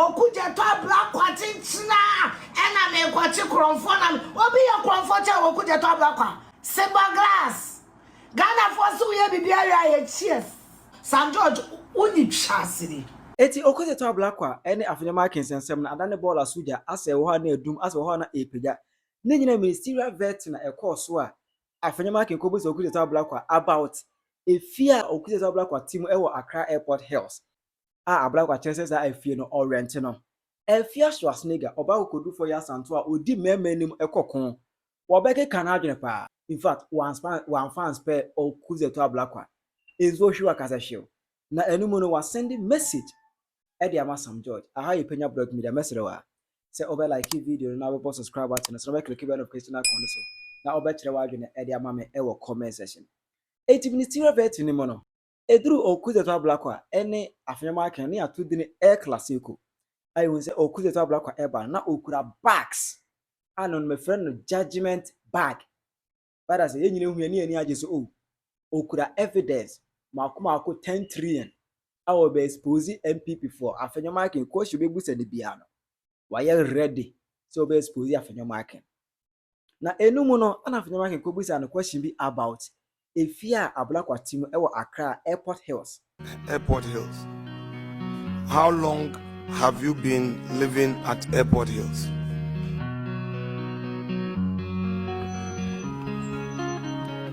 Okudzeto Ablakwa tintina ena me kwachi kromfo na obi ye kromfo cha Okudzeto Ablakwa Simba glass Ghana for so ye bibia ye cheers Sam George uni chasiri eti Okudzeto Ablakwa ene afenya markings ensem na adane ball asuja ase wo ha na edum ase wo ha na epeja ne nyina ministerial vet na ekoso a afenya marking ko bosi Okudzeto Ablakwa about efia Okudzeto Ablakwa team ewo Accra Airport Hills Ablakwa chances are Afia no or rent no. Afia Schwarzenegger oba okodu for ya santo a odi memanim ekokon. Wobeke kana adwene pa. In fact, one fans pe Okudzeto Ablakwa. Enzo hwa kasa hyew. Na enumu no was sending message e dey ama Sam George. Aha ye Penyah blog media message wa. Say over like video na we subscribe button so we click the notification icon so. Na oba kire wa adwene e dey ama me e wo comment section. 8 ministerial vet ni mo no. Edru Okudzeto Ablakwa ene afenya marking ne atudi ne air classico ayi won se Okudzeto Ablakwa eba na okura bags anon me friend no judgment bag bada se yenyine hu ani age so okura evidence makoma 10 trillion awo be expose MPP for afenya marking ko hwe bebusa ne bia no waye ready so be expose afenya marking na enumu no ana afenya marking ko busa no question bi about Afia Ablakwa team ewo Accra Airport Hills. Airport Hills. How long have you been living at Airport Hills?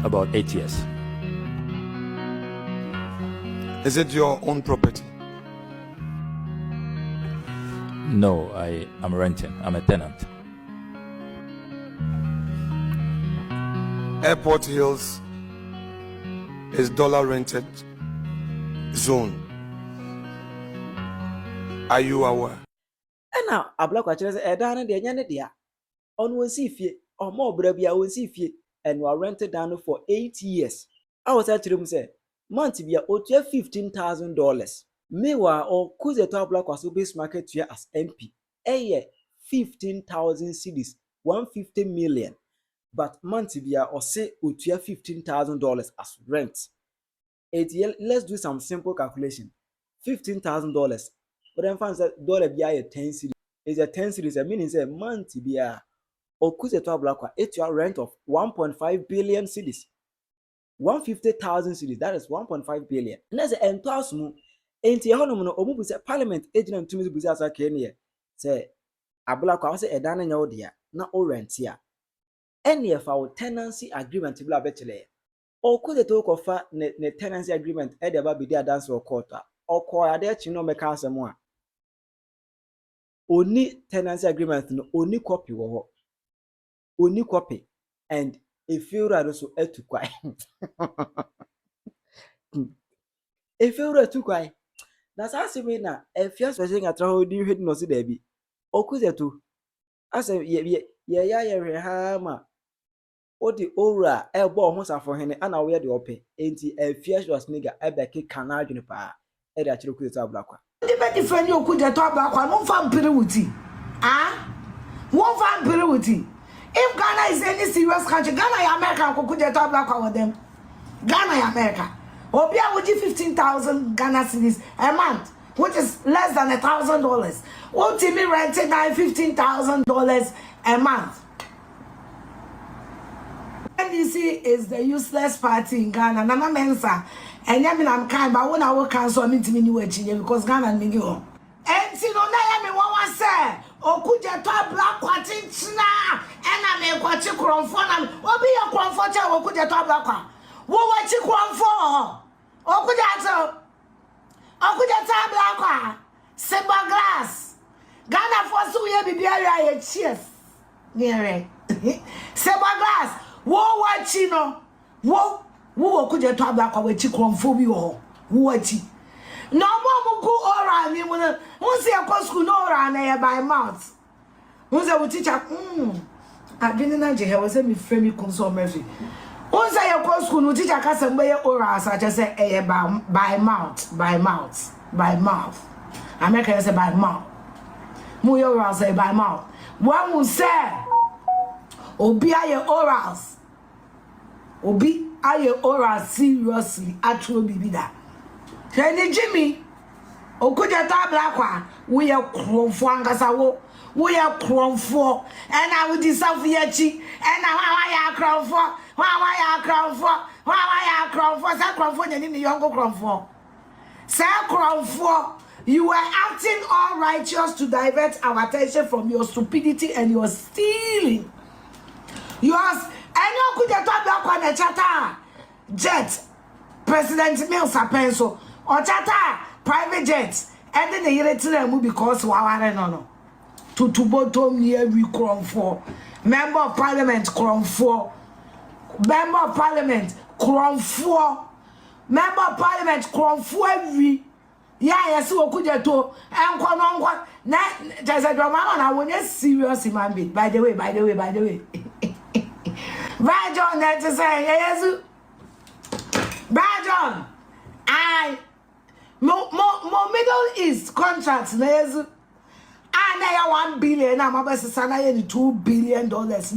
About 8 years. Is it your own property? No, I am renting. I'm a tenant. Airport Hills is dollar rented zone. Are you aware? Ena Ablakwa chere se eda na de nya ne dia. Onu wonsi fie, omo obra bia wonsi fie and we rented down for 8 years. I was actually mu say month bia otua $15,000. Mewa Okudzeto Ablakwa so base market here as MP. Eye 15,000 cedis, 150 million. But month bia or say otua $15,000 as rent. Let's do some simple calculation. $15,000. But then fans that dollar bia 10 cedis. Is a 10 cedis. Meaning say month bia Okudzeto Ablakwa etua rent of 1.5 billion cedis. 150,000 cedis. That is 1.5 billion. And that's the entire sum. Enti ehonom no omu bu say parliament agent ntumi bu say asa ka ne say Ablakwa say eda na nya wo dia na o rent ya. Any fa wo tenancy agreement bla betele Okudzeto kofa ne tenancy agreement e de ba bidi adanse o court a okọ ade echi no meka asem a oni tenancy agreement no oni copy wo ho oni copy and if you rather so etukwai if you rather tukwai na sa asemi na Afia Schwarzenegger atra ho di hwedi no se da bi Okudzeto asem ye hwe ha ma odi ora ebo ho safo hene ana wo ye de ope enti Afia Schwarzenegger ebeke kana adwene pa e de akire Okudzeto Ablakwa Di be different Okudzeto Ablakwa no fa mpere wuti won fa mpere wuti if Ghana is any serious country Ghana ya America Okudzeto Ablakwa with them Ghana ya America obi a woji 15,000 Ghana cedis a month which is less than $1,000 what me renting $15,000 a month. NDC is the useless party in Ghana. Nana Mensa. And Yamin I'm kind, but when I will cancel, I mean to me because Ghana and me go. And see, no, Yami, what was said? Okudzeto Ablakwa tintina. And I may watch you cromphone. What be your comforter? Okudzeto Ablakwa. What watch you cromphone? Okudzeto Ablakwa. Simba glass. Ghana for so ye be area cheers. Near Simba glass. Wo wachi no wo Okudzeto Ablakwa wachi kromfo bi wo wachi no mo go ora mi mo na won se akọ school no ora na ye by mouth won se wo teacher adwene na je he wo se mi frɛ mi konso mefi won se ye akọ school no teacher ka se mbe ye ora asa che se ye by mouth America say by mouth mo ye ora say by mouth one will say obi aye orals obi aye oral seriously atro bibida Kenny Jimmy Okudzeto Ablakwa, we are cromfo angasawo. We are cromfo. And I will disappear. And now I are cromfo. Why are cromfo? Why are cromfo? Say cromfo, you need young cromfo. Say cromfo. You were acting all righteous to divert our attention from your stupidity and your stealing. Yours, and you could have talked about chata jet, President Mills Apenso, or chata private jets, and then they let them because no. To bottom here we crom for. Member of Parliament crom for. Member of Parliament crom for. Member of Parliament crom for every. Yeah, yes, Okudzeto and Konongwa. There's a drama and I want a serious man beat. By the way. Right, John, that's to say, yes. Right, John. More Middle East contracts, yes. And I have 1 billion, I'm about to say $2 billion, yes.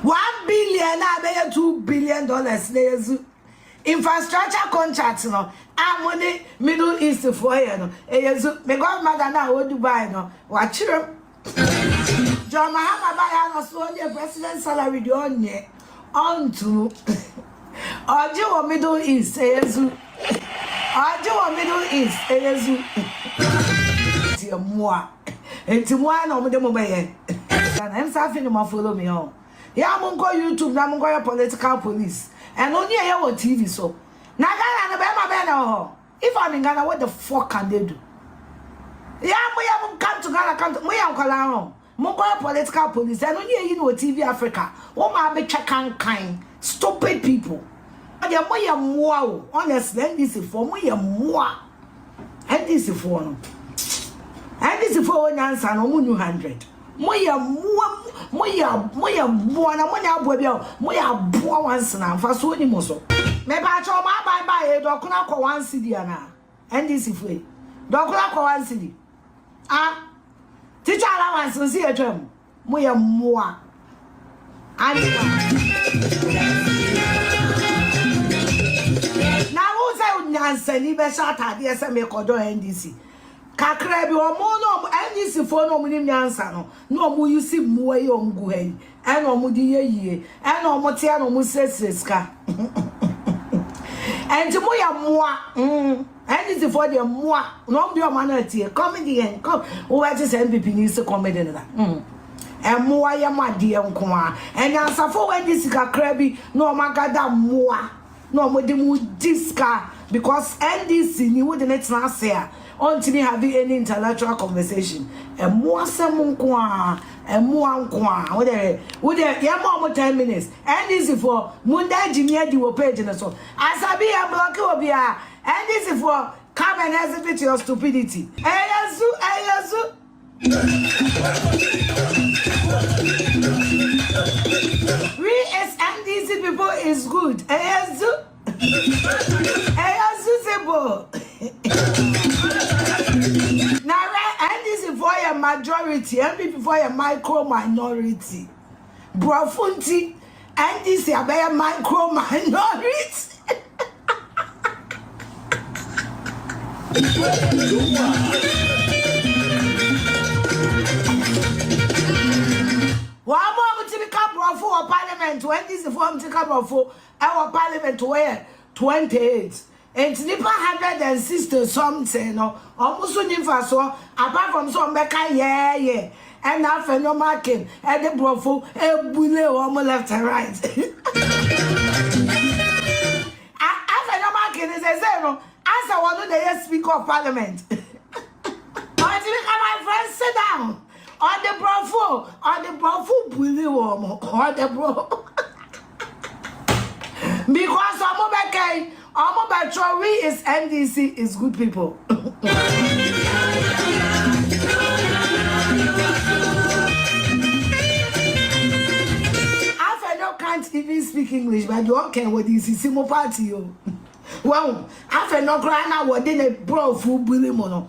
1 billion, I pay $2 billion. Infrastructure contracts, no. I'm money Middle East for you, no. Me godmother now would Dubai, no. Watch him. John Mahama buy no so the president salary on to Ojo Middle East, Ojo Middle East, Tia moi. And to one of them obey. And I'm suffering to follow me on. Yeah, I'm going YouTube, I'm going political police. And only a year TV so. Now Ghana and Bema. If I'm in Ghana, what the fuck can they do? Yeah, we have come to Ghana, we have come to political police. And only you know TV Africa. What my be check kind stupid people. And they are more honestly, and this is for me more. And this is for no. And this is for 1 answer no 100. Moya buona moya bobia moya boa once na fa so ni mo so me ba cho ma bye do kuna ko 1 cedi ana ndc fue do kuna ko 1 cedi ah teacher allowance nsi etwam moya moa ani na wo say unyansa ni be sha atade se me kodo ndc kakra bi omo no NDC fo no munim nyansa no no mu yusi muwe yongu he e no mu di yeye e no mu tia no mu sesreska enti mu ya moa NDC fo de moa no mu de o mana tie comedy en come o wa ti se MPP ni se comedy na e moa ya ma de nko a enyansa fo NDC kakra bi no magada moa no mu de mu diska because NDC ni wo de net na say until having any intellectual conversation. And more some and more with the more 10 minutes. And this is for Munda Jimmy di page and so. Asabi Ablakwa be and this is for come and exhibit your stupidity. Ayazu. We as NDC people is good. Ayazu sebo. Now, and this is for a majority, and for a micro minority. Brofunti, and this is a micro minority. One more to become for parliament, when this is form to come for our parliament where 28. And nipa 160 something no almost nipa so apart from some beka yeah and na no marking and the brofo ebule almost left and right after no marking is a zero as I want the speaker of parliament my friend sit down on the brofo bully on the bro because some beka Omo Batrowi is NDC is good people. Afeno can't even speak English, but you all can what is Simo party yo. Well, Afeno cry now what then a bro fu bully mono.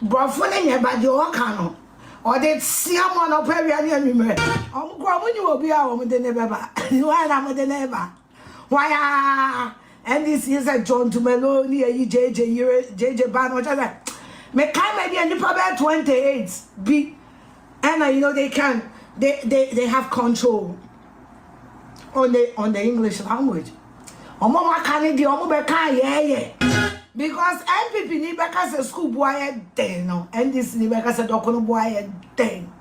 Bro fu ne but you all can. Or they see a man up every annual. Grow when you will be our with the never. You are not with the never. Why? And this is a John Tumeloni, a JJ Ban, which I me come and you probably 28 B, and you know they have control on the English language. Omoma Canada, Omobeka, yeah. Because MPP ni beka se school boy den no, and this ni beka se dokono boy den.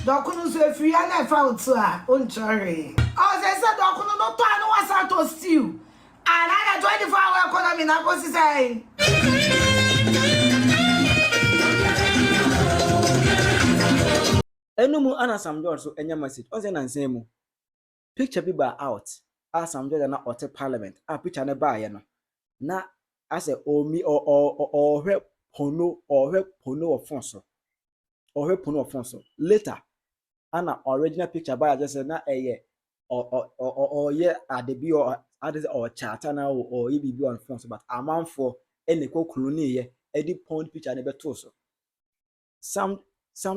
Dokono so free and found to her, unchore. Oh, they said dokono no to no was to steal. And I got 24-hour economy na go say. Enumu ana Sam George so enya message. O say na nsem mu. Picture bi ba out. Sam George na ote parliament. A picture ne ba ye no. Na ase omi or hwe pono of fonso. Or hwe pono of fonso. Later, ana original picture ba just na eye or ye adebi or charter na or EBB on fonso, but amount for any ko koloni ye edi point picture ne beto so. Sam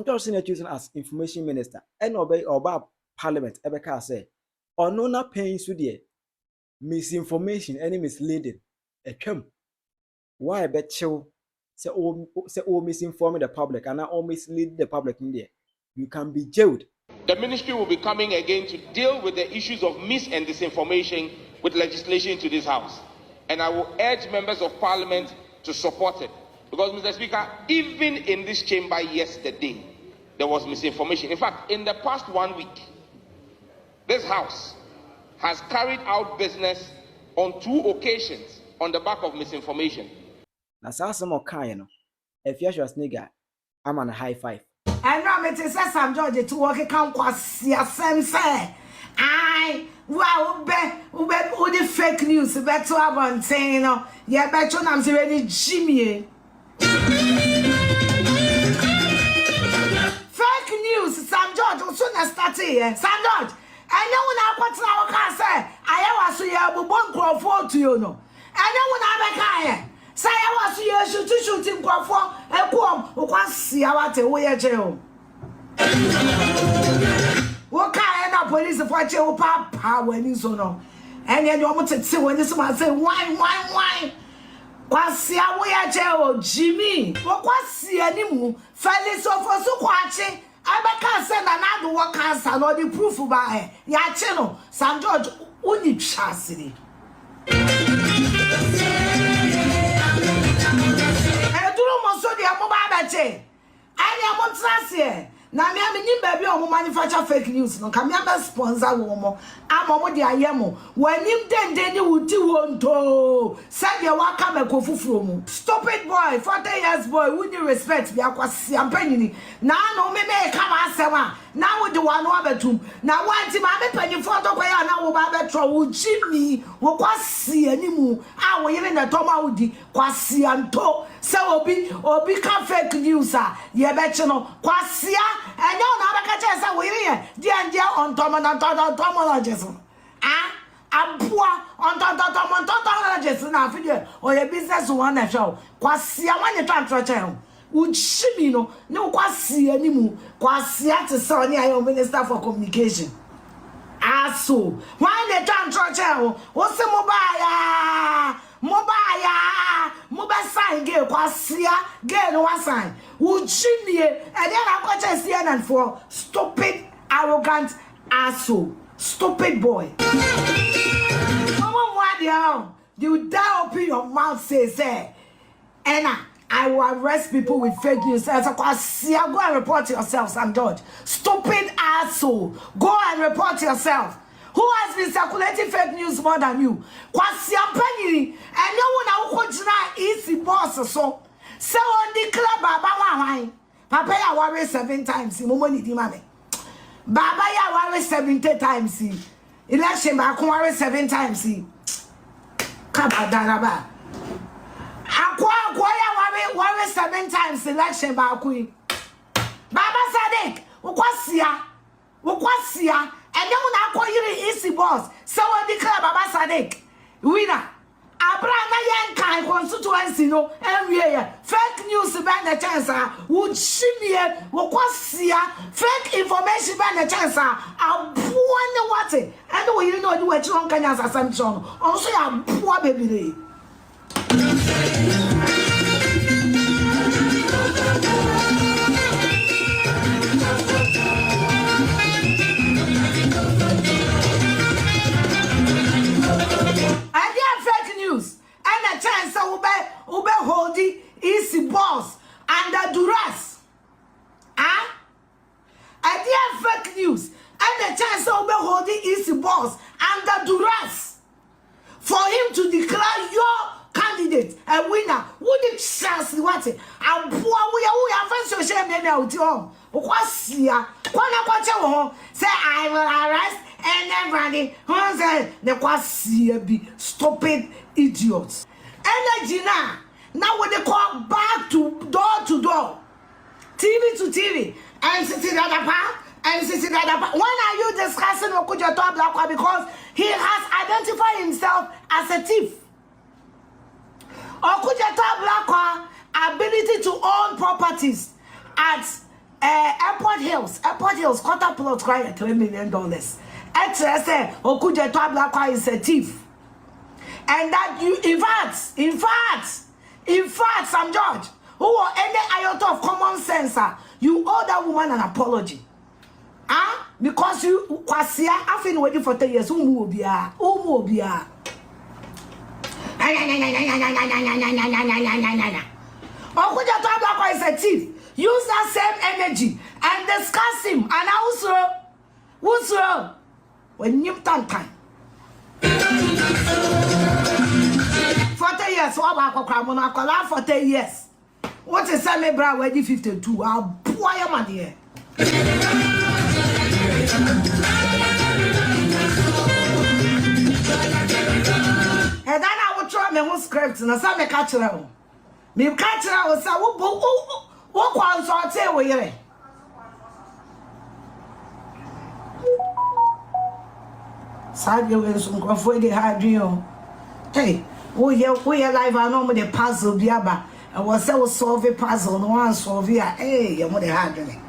George senior chosen as information minister and obey oba parliament ebeka say ono na paying so de misinformation any misleading etwam why be chill say misinforming the public and now mislead the public in there you can be jailed. The ministry will be coming again to deal with the issues of mis and disinformation with legislation to this house, and I will urge members of parliament to support it. Because, Mr. Speaker, even in this chamber yesterday, there was misinformation. In fact, in the past 1 week, this House has carried out business on 2 occasions on the back of misinformation. Na saa some kind no. Afia Schwarzenegger, I'm on a high five. And now me say Sam George to work kan kwasi asem say. I wow ube the fake news beto abonten no. Ye beto nam se ready Jimmy. Fake news, Sam George, also na start here. Sam George, I know when I put now can say, I was here with one crowd to you know. I know when I make here. Say I was here shooting crowd for a quam who can see what a way jail. What kind of police for jail papa when you so no? And then you want to see when this man say why? Kwasi awoya je Jimmy kwasi animu Felix ofosu kwachi abeka say na do work cancer no the proof ba ya che no Sam George uni twasiri duro mo so dia mo ba ba che ani mo trase na me nyim ba bi o mo manufacture fake news no ka me ba sponsor wo mo ama mo de ayemo wanim dende ni wuti wonto said ya waka makofufuro mu stupid boy 40 years boy we need respect bi akwasi ampanyini na no me ka ma asema na wo de wano abetum na wanti ma me panyifo to kwaya na wo ba betro wo Jimmy wo kwasi animu a wo yire na toma wudi kwasi anto se obi ka fake news a ye be che no kwasi and you know that catch we here dia on tomologist abua on tomologist na video or your business one na show kwasi when you try to tell Uchimi no kwasi animu kwasi at so ni ayo minister for communication aso when they try to tell o se mobile sign ge kwasia ge no one sign Uchimie and then I got to see and for stupid arrogant asshole stupid boy mama what you dare open your mouth say and I will arrest people with fake news as a kwasia go and report yourself Sam George stupid asshole go and report yourself. Who has been circulating fake news more than you? Kwasi ampanyini and no one na easy boss so. So on the club baba wan. Papa ya worry 7 times. Momo ni di mame. Baba ya worry 70 times. Election ba ko worry 7 times. Kabadaraba. Akwa ya worry 7 times election ba ko. Baba Sadek, ukwasia. And then when I call you easy boss, so on the club Baba Sadek, winner. Abraham yen kind constituency no everywhere fake news by the chance would shimmy wokosia fake information by the chance a poor what and we know do what you on Kenya's assumption also a poor baby. And a chance ube holding easy boss under duress. Ah? Idea fake news. And a chance ube holding easy boss under duress. For him to declare your candidate a winner. Would it chance what it? And poor we are friends social media out home. What's here? Say I will arrest anybody who said the quasi be stupid idiots. Energy now when they call back to door, TV to TV, and sitting at the park, and sitting at the park. When are you discussing Okudzeto Ablakwa because he has identified himself as a thief? Okudzeto Ablakwa ability to own properties at Airport Hills, quarter plot crying $3 million. Say Okudzeto Ablakwa is a thief. And that you, in fact, Sam George, who or any iota of common sense, you owe that woman an apology. Because you kwasia, I've been waiting for 10 years. Who be Okudzeto Ablakwa is a thief. Use that same energy and discuss him. And also, what's wrong? When you time. 40 years, what about 40 years? What is Sammy Brown? We're 52. I'll boy your money. And then I will try my own script and I saw me catch her. Me catch her was what was I say we here? Sad you will soon go for the hard deal. Hey, we are live. I know the puzzle, Biaba. I was solve a puzzle, no one solve here. Hey, you're more the hard doing. And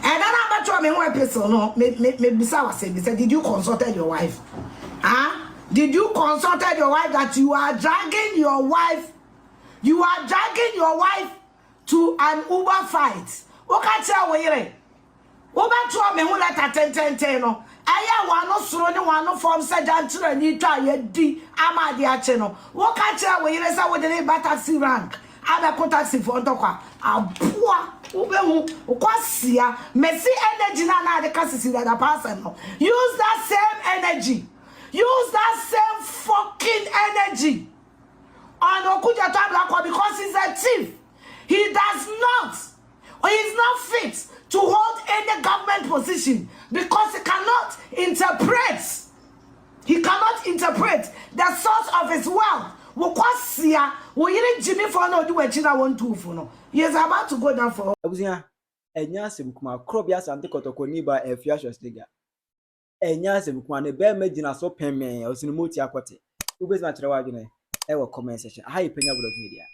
then I'm about to one person. No, maybe Sarah said, did you consult your wife? Did you consult your wife that you are dragging your wife? You are dragging your wife to an Uber fight. What can tell we? Uber told me who let her 10 no. Aya wano suro ni wano form sergeant ni twa ye di amadi ache no. Wo ka kira we yire sa we dey ba taxi rank. Ada ko taxi for ntokwa. Aboa ube hu ukwasia mesi energy na de kasisi da person no. Use that same energy. Use that same fucking energy on Okudzeto Ablakwa because he's a thief. He does not, or he's not fit to hold any government position because he cannot interpret the source of his wealth. Wokwasia, wo yire Jimmy for no do echina won two for no. He is about to go down for. Abusia, enya asem kuma krobia sante kotokoni ba Afia Schwarzenegger. Enya asem kuma ne be magina so pemme osinu moti akote. Ubezi na kire wadwene e wo comment section. Hi Penyah Media.